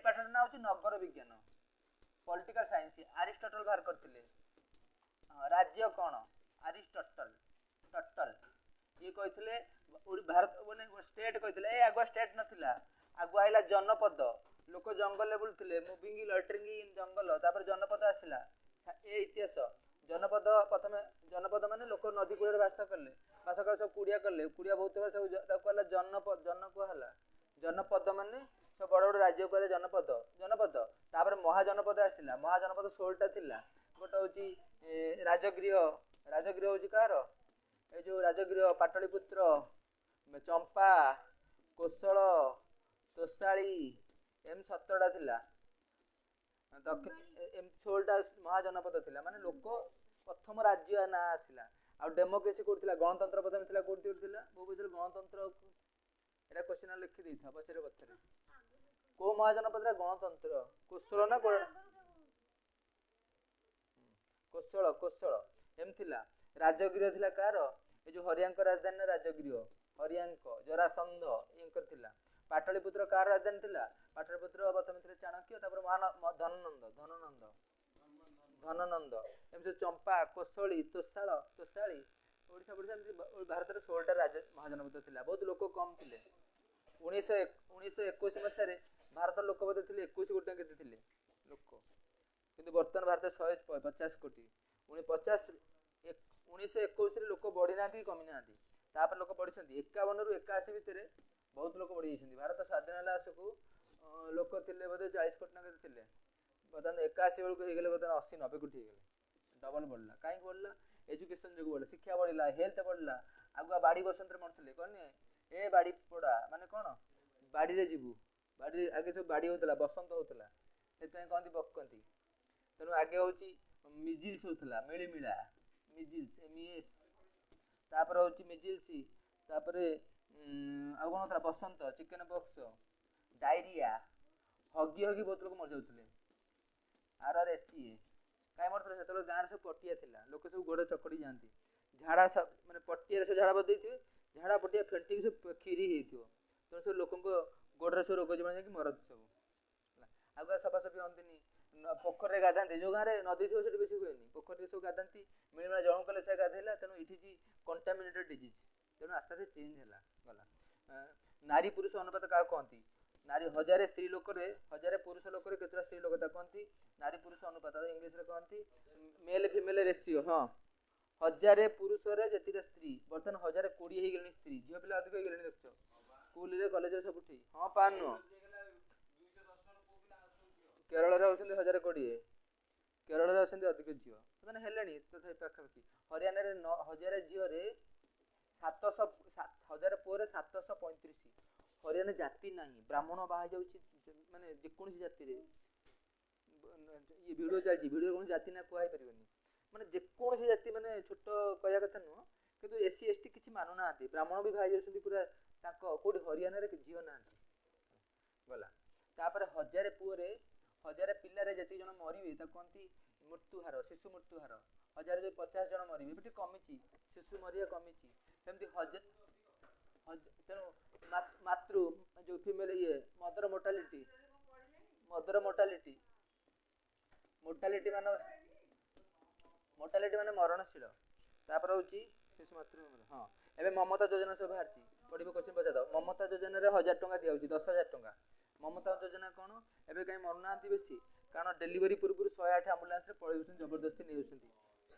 पाठर ना होची नगर विज्ञान पॉलिटिकल साइंस अरिस्टोटल बाहर करथिले राज्य कौन अरिस्टोटल टोटल ये कहथिले भारत माने स्टेट कहथिले ए आगुआ स्टेट नथिला आगुआ आइला जनपद लोक जंगल बुलुथिले मुविंग लटरिंग इन जंगल तापर जनपद आसिला ए इतिहास जनपद प्रथम जनपद माने लोक नदी कूल बास कर सब कुड़िया कले कुड़िया बहुत सब कहला जनपद जन कहला जनपद माने सब बड़ बड़ राज्य कहले जनपद जनपद तापर महाजनपद आसिला महाजनपद 16टा थिला गोटे होची राजगृह राजगृह होची कार ए जो राजगृह पाटलिपुत्र चंपा कोशल तोषाली एम 17टा थिला एम 16टा महाजनपद थिला माने लोक प्रथम राज्य ना आसिला आ डेमोक्रेसी कोथिला गणतंत्र प्रथम थिला कोथि थिला बो बुझल गणतंत्र एटा क्वेश्चन लिखि देथा पछरे पछरे को महाजनपद रे गणतंत्र कोशल ना कोशल कोशल एम थिला राजगृह थिला कार ए जो हरियांक राजधानी राजगृह हरियांक जरासंध एंकर थिला पाटलिपुत्र कार राजधानी थिला पाटलिपुत्र प्रथम थिले चाणक्य तापर धननंद धननंद धननंद एम से चंपा कोशली तोषाली ओडिशा भारत रे 16टा राज्य महाजनपद थिला बहुत लोक कम थिले 1921 मसारे भारत लोक बोधे थिले 21 कोटी केते थिले लोक किंतु वर्तमान भारत 150 कोटी 1921 रे लोक बढ़ी ना कमी ना तापर लोक बढ़ी 51 रु 81 भितर बहुत लोक बढ़ी जाइछन्ती भारत स्वाधीन होला आसकू लोक थिले बोधे 40 कोटी ना केते थिले बदन 81 बेलू हो गेले बदन 80 90 कोटी हो गेले डबल बढ़ला काई बढ़ला एजुकेशन जो बढ़ला शिक्षा बढ़ला हेल्थ बढ़ला आगुआ बाड़ी बसंत रे मरथले कोने ए बाड़ी पड़ा माने कोन बाड़ी रे जीवु बाड़ी आगे सब बाड़ी होतला बसंत होतला सेतै कहंती बकंती तेनु आगे होची मिजिल्स होतला मिलिमिला मिजिल्स एमईएस तापर होची मिजिल्स तापर आ कोन होतला बसंत चिकन बॉक्स डायरिया हगी हगी बहुत लोग मर जाउतले आरआरएचए काई मरथले सेतलो गां सब पटिया थिला लोक सब गोड़ चकड़ी जानती झाड़ा सब माने पटिया से झाड़ा बदई थे झाड़ा पटिया फेंटी सब खीरी हेथियो तो सब लोकन को गोड़ से रोग जमा कि मरत सब आगुआ सफा सफी हंतिनी पोखर रे गाधांती जो गारे नदी थो सेठी बेसी होएनी पोखर रे सब गाधांती मिलमिला जण कले से गाधेला तेनु इठी जी कंटामिनेटेड डिजीज तेनु आस्ते आस्ते चेंज हैला गला नारी पुरुष अनुपात का कहंती नारी हजारे स्त्री लोक रे हजारे पुरुष लोक रे केतरा स्त्री लोक ता कहंती नारी पुरुष अनुपात इंग्लिश रे कहंती मेल फीमेल रेशियो हां हजारे पुरुष रे जतिरा स्त्री बर्तन हजारे 20 हे गेलनी स्त्री जियो पिला अधिक हे गेलनी देखछो स्कूल रे कॉलेज रे सब उठी हां पान नो केरल रे होसंती 1020 केरल रे होसंती अधिक जियो माने हेलेनी तथा पाखा हरियाणा रे 1000 जियो रे 700 1000 पोरे 735 हरियाणा जाति नाही ब्राह्मण बाहा जाउची माने जे कोनसी जाति रे ये वीडियो चलची वीडियो कोन जाति ना कोहाई परिबनी माने जे कोनसी जाति माने छोट कया कथा न किंतु एससी एसटी किछि मानु ना आती ब्राह्मण भी भाई जाउछंती पूरा ताको कोडी हरियाणा रे जियो ना गला तापर 1000 पुरे 1000 पिल्ला रे जति जण मरिबे ता कोनती मृत्यु हार शिशु मृत्यु हार 1000 जे 50 जण मरिबे बिटी कमिची शिशु मरिया कमिची सेमती 1000 तेनु मातृ जो फीमेल ये मदर मोर्टालिटी माने मरणशील तापर होची शिशु मातृ हां एबे ममता योजना सब बाहरची पढिबो क्वेश्चन पचा दो ममता योजना रे 1000 टका दियाउची 10000 टका ममता योजना कोन एबे काई मरनांती बेसी कारण डेलीवरी पूर्व 108 एम्बुलेंस रे पळेउछन जबरदस्ती नेउछंती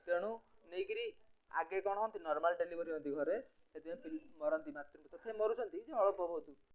तेनु नेगिरी आगे कोन होंती नॉर्मल डेलीवरी होंती घरे सेते मरंती मातृ तथे मरुछंती जे अल्प बहुत